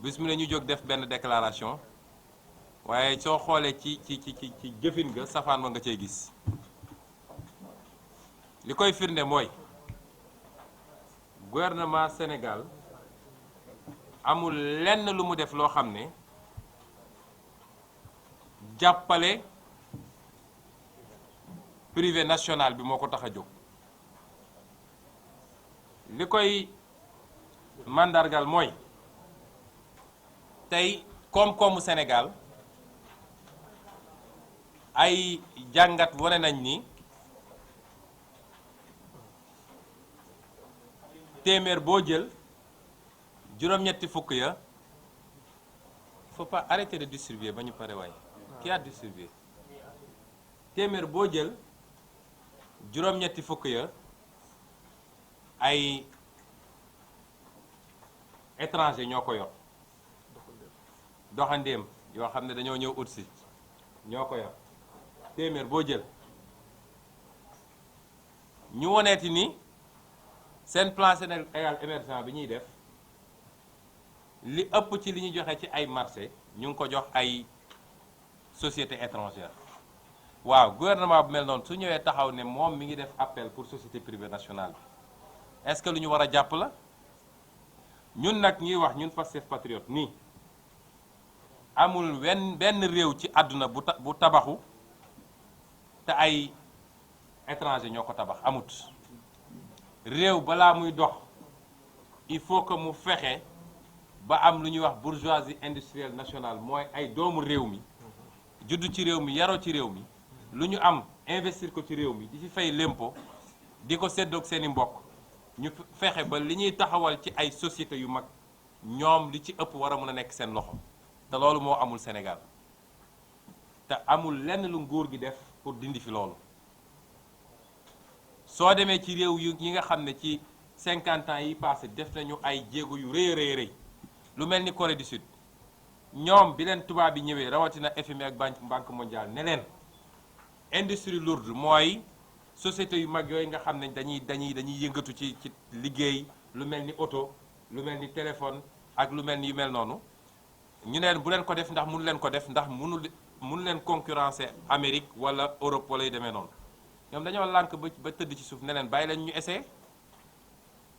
bis mu ne ñu jóg def benn déclaration waaye soo xoolee ci jëfin nga safaan ba nga cey gis li koy firnde mooy gouvernement Sénégal amul lenn lu mu def loo xam ne jàppale privé national bi moo ko tax a jóg li koy màndargal mooy tey koom-koomu Sénégal ay jàngat wane nañ ni téeméer boo jël juróom-ñetti fukk ya faut pas arrêter de distribuer ba ñu pare waaye qui a distribué téeméer boo jël juróom-ñetti fukk ya ay étranger ñoo ko yor doxandéem yoo xam ne dañoo ñëw ut si ñoo ko yor téeméer boo jël ñu woneeti ni seen plan Sénégal émergent bi ñuy def li ëpp ci li ñu joxe ci ay marché ñu ngi ko jox ay société étrangère waaw gouvernement bu mel noonu su ñëwee taxaw ne moom mi ngi def appel pour société privée nationale bi est-ce que lu ñu war a jàpp la ñun nag ñuy wax ñun Pastef patriote nii amul benn réew ci àdduna bu tabaxu te ay étranger ñoo ko tabax amut réew balaa muy dox il faut que mu fexe ba am lu ñuy wax bourgeoisie industrielle nationale mooy ay doomu réew mi juddu ci réew mi yaroo ci réew mi lu ñu am investir ko ci réew mi di ci fay lempo di ko séddoog seeni mbokk ñu fexe ba li ñuy taxawal ci ay sociétés yu mag ñoom li ci ëpp war a mën a nekk seen loxo te loolu moo amul Sénégal te amul lenn lu nguur gi def pour dindi fi loolu soo demee ci réew yi nga xam ne ci 50 ans yi passé def nañu ay jéego yu rëy rëy lu mel ni Corée du Sud ñoom bi leen tubaab bi ñëwee rawatina FMI ak banque mondiale ne leen industrie lourde mooy société yu mag yooyu nga xam ne dañuy yëngatu ci liggéey lu mel ni oto lu mel ni téléphone ak lu mel ni yu mel noonu ñu neen bu leen ko def ndax mënu leen ko def ndax mënu leen concurrencer Amérique wala Europe wala yu demee noonu ñoom dañoo lànk ba tëdd ci suuf ne leen bàyyi leen ñu essayer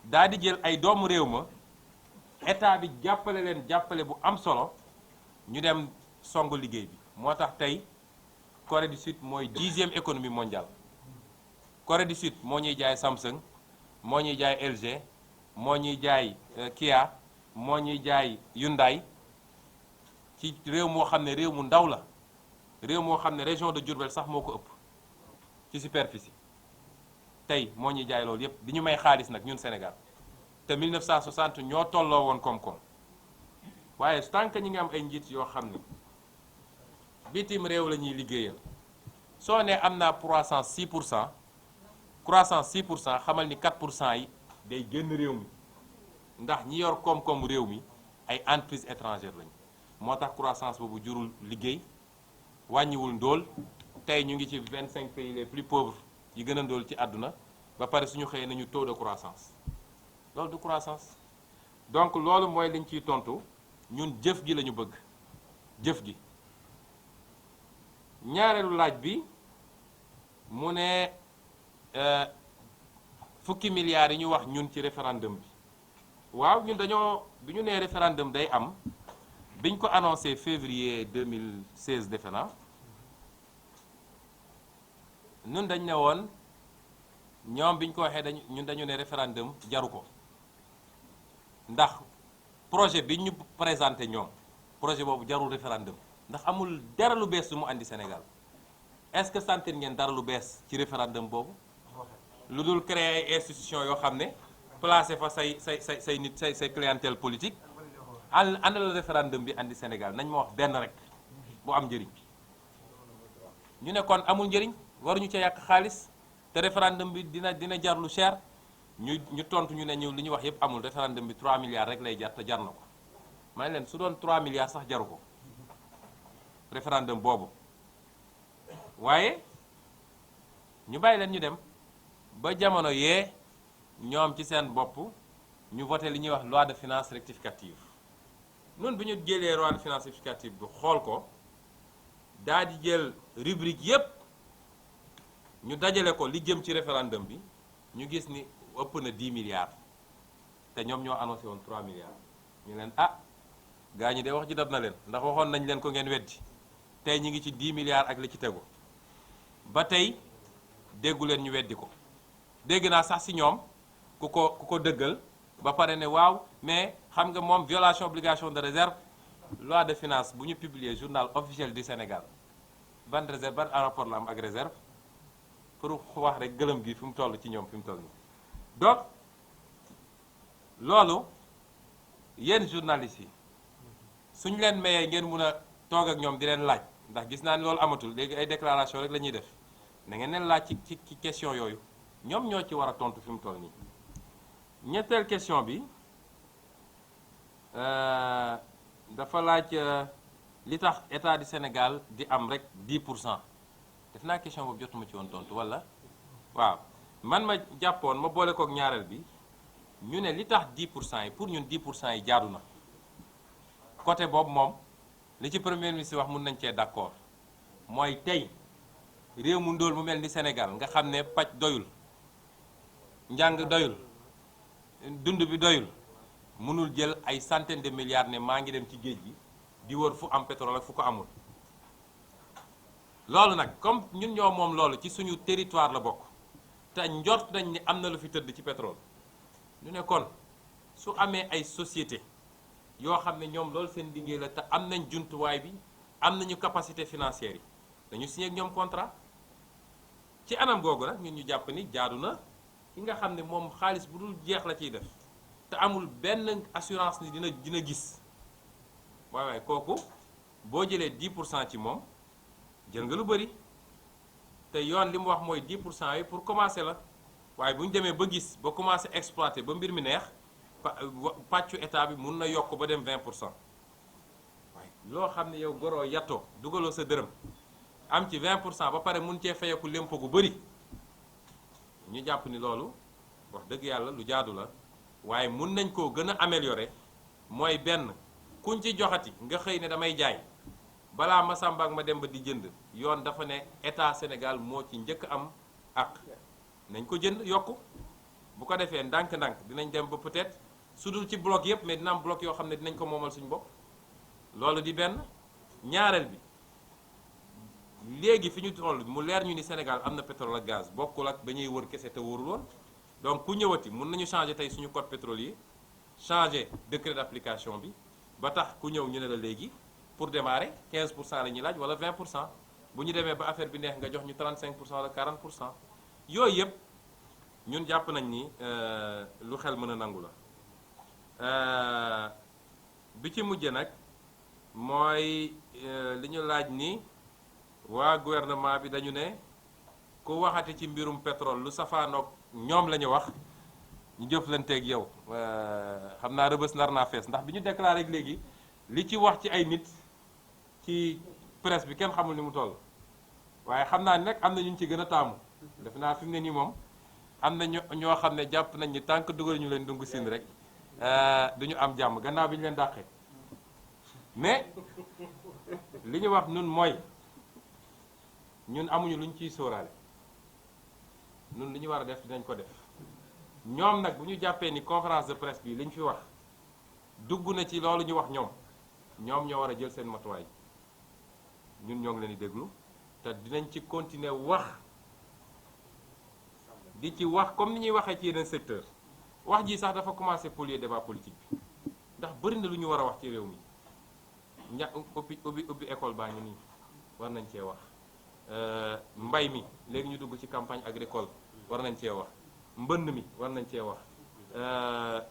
daa di jël ay doomu réew ma état bi jàppale leen jàppale bu am solo ñu dem songu liggéey bi moo tax tey Corée du Sud mooy 10e économie mondiale Corée du Sud moo ñuy jaay Samsung moo ñuy jaay LG moo ñuy jaay Kia moo ñuy jaay Hyundai ci réew moo xam ne réew mu ndaw la réew moo xam ne région de Diourbel sax moo ko ëpp ci superficie tey moo ñuy jaay loolu yépp di ñu may xaalis nag ñun Sénégal te 1960 ñoo tolloo woon koom-koom waaye tant que ñi ngi am ay njiit yoo xam ne bitim réew la ñuy liggéeyal soo ne am naa croissance 6% xamal ni 4% yi day génn réew mi ndax ñi yor koom-koom réew mi ay entreprises étrangères lañu moo tax croissance boobu jurul liggéey wàññiwul ndóol tey ñu ngi ci 25 pays les plus pauvres yi gën a ndóol ci àdduna ba pare suñu xëyee nañu taux de croissance loolu du croissance donc loolu mooy liñ ciy tontu ñun jëf gi lañu bëgg jëf gi ñaareelu laaj bi mu ne fukki milliards yi ñu wax ñun ci référendum bi waaw ñun dañoo bi ñu nee référendum day am biñ ko annoncé février 2016 defe na ñun dañ ne woon ñoom biñ ko waxee dañu ne référendum jaru ko ndax projet bi ñu présenté ñoom projet boobu jarul référendum ndax amul dara lu bees lu mu andi Sénégal est-ce que sentir ngeen dara lu bees ci référendum boobu lu dul créer ay institutions yoo xam ne placer fa say nit say clientèle politique ana la référendum bi andi Sénégal nañ ma wax benn rek bu am njëriñ ñu ne kon amul njëriñ waruñu ca yàq xaalis te référendum bi dina jar lu cher ñu tontu ñu ne ñu li ñu wax yépp amul référendum bi 3 milliards rek lay jar te jar na ko ma ne leen su doon 3 milliards sax jaru ko référendum boobu waaye ñu bàyyi leen ñu dem ba jamono yee ñoom ci seen bopp ñu voté li ñuy wax loi de finances rectificative nun bi ñu jëlee loi de finances rectificative bi xool ko daa di jël rubrique yépp ñu dajale ko li jëm ci référendum bi ñu gis ni ëpp na 10 milliards te ñoom ñoo annoncé woon 3 milliards ñu leen gaa ñi de wax ji dab na leen ndax waxoon nañ leen ko ngeen weddi tey ñi ngi ci 10 milliards ak li ci tegu ba tey déggu leen ñu weddi ko dégg naa sax si ñoom ku ko dëggal ba pare ne waaw mais xam nga moom violation obligation de réserve loi de finance bu ñu publier journal officiel du Sénégal ban réserve ban rapport la am ak réserve pour wax rek gëlëm gi fi mu toll ci ñoom fi mu toll nii donc loolu yéen journalistes yi suñ leen mayee ngeen mun a toog ak ñoom di leen laaj ndax gis naa ni loolu amatul léegi ay déclaration rek la ñuy def na ngeen leen laaj ci question yooyu ñoom ñoo ci war a tontu fi mu toll nii. ñetteel question bi dafa laaj li tax état du Sénégal di am rek 10%. def naa question boobu jotuma ci woon tontu wala waaw man ma jàppoon ma boole kook ñaareel bi ñu ne li tax 10% yi pour ñun 10% yi jaadu na côté boobu moom li ci premier ministre wax mun nañ cee d'accord mooy tey réew mu ndóol mu mel ni Sénégal nga xam ne paj doyul njàng doyul dund bi doyul mënul jël ay centaines de milliards ne maa ngi dem ci géej gi di wër fu am pétrole ak fu ko amul. loolu nag comme ñun ñoo moom loolu ci suñu territoire la bokk te njort nañ ni am na lu fi tëdd ci pétrole ñu ne kon su amee ay société yoo xam ne ñoom loolu seen liggéey la te am nañ jumtuwaay bi am nañu capacité financière yi dañu signé ak ñoom contrat ci anam googu nag ñun ñu jàpp ni jaadu na ki nga xam ne moom xaalis bu dul jeex la ciy def te amul benn assurance ni dina gis waaye kooku boo jëlee 10% ci moom jël nga lu bëri te yoon li mu wax mooy 10% yi pour commencer la waaye bu ñu demee ba gis ba commencer exploiter ba mbir mi neex pàccu état bi mun na yokk ba dem 20%. waaye loo xam ne yow goroo yattoo dugaloo sa dërëm am ci 20% ba pare mun cee fayeku lempo gu bëri ñu jàpp ni loolu wax dëgg yàlla lu jaadu la waaye mun nañ koo gën a améliorer mooy benn kuñ ci joxati nga xëy ne damay jaay. balaa ma Samba ak ma dem ba di jënd yoon dafa ne état Sénégal moo ci njëkk am ak nañ ko jënd yokku bu ko defee ndànk-ndànk dinañ dem ba peut-être su dul ci bloc yëpp mais dina am bloc yoo xam ne dinañ ko moomal suñu bopp loolu di benn ñaareel bi léegi fi ñu toll mu leer ñu ni Sénégal am na pétrole ak gaz bokkul ak ba ñuy wër kese te wóorul woon donc ku ñëwati mun nañu changer tey suñu code pétrolier changer décret d'application bi ba tax ku ñëw ñu ne la léegi pour démarrer 15% la ñuy laaj wala 20% bu ñu demee ba affaire bi neex nga jox ñu 35% wala 40% yooyu yëpp ñun jàpp nañ ni lu xel mën a nangu la bi ci mujj nag mooy li ñu laaj ni waa gouvernement bi dañu ne ku waxati ci mbirum pétrole lu safaanoog ñoom la ñu wax ñu jëflanteeg yow xam naa rëbës nar naa fees ndax bi ñu déclaré léegi li ci wax ci ay nit ci presse bi kenn xamul ni mu toll waaye xam naa ni nag am na ñu ci gën a taamu def naa fi mu ne nii moom am na ñoo xam ne jàpp nañ ni tant que dugal ñu leen dungu siin rek duñu am jàmm gannaaw bi ñu leen dàqee mais li ñu wax nun mooy ñun amuñu luñ ciy sóoraale nun li ñu war a def dinañ ko def ñoom nag bu ñu jàppee ni conférence de presse bi li ñu fi wax dugg na ci loolu ñu wax ñoom ñoo war a jël seen matuwaay ñun ñoo ngi leen di déglu te dinañ ci continuer wax di ci wax comme ni ñuy waxee ci yeneen secteur wax ji sax dafa commencé polluer débat politique bi ndax bëri na lu ñu war a wax ci réew mi ubbi école baa ngi nii war nañ cee wax mbay mi léegi ñu dugg ci campagne agricole war nañ cee wax mbënd mi war nañ cee wax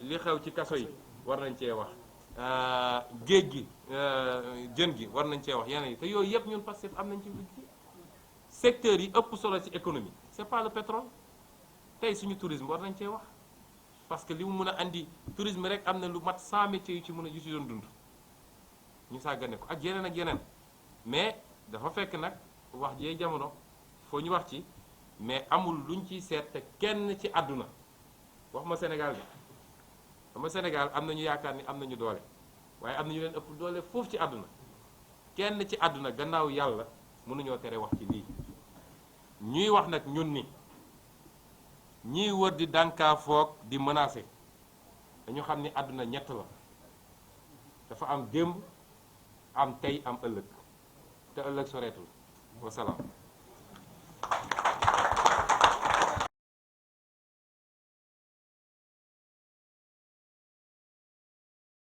li xew ci kaso yi war nañ cee wax géej gi jën gi war nañ cee wax yeneen yi te yooyu yëpp ñun parce que am nañ ci secteurs yi ëpp solo ci économie c'est pas le pétrole tey suñu tourisme war nañ cee wax parce que li mu mën a andi tourisme rek am na lu mat 100 métiers yu ci mën a yu ci doon dund ñu sàggane ko ak yeneen mais dafa fekk nag wax jee jamono foo ñu wax ci mais amul luñ ciy seet te kenn ci àdduna wax ma Sénégal bi xam nga Sénégal am nañu yaakaar ni am nañu doole waaye am na ñu leen ëpp doole foofu ci àdduna kenn ci àdduna gannaaw yàlla mënuñoo tere wax ci lii ñuy wax nag ñun ni ñiy wër di dànkaafoog di menacer dañu xam ni àdduna ñett la dafa am démb am tey am ëllëg te ëllëg soreetul wasalaam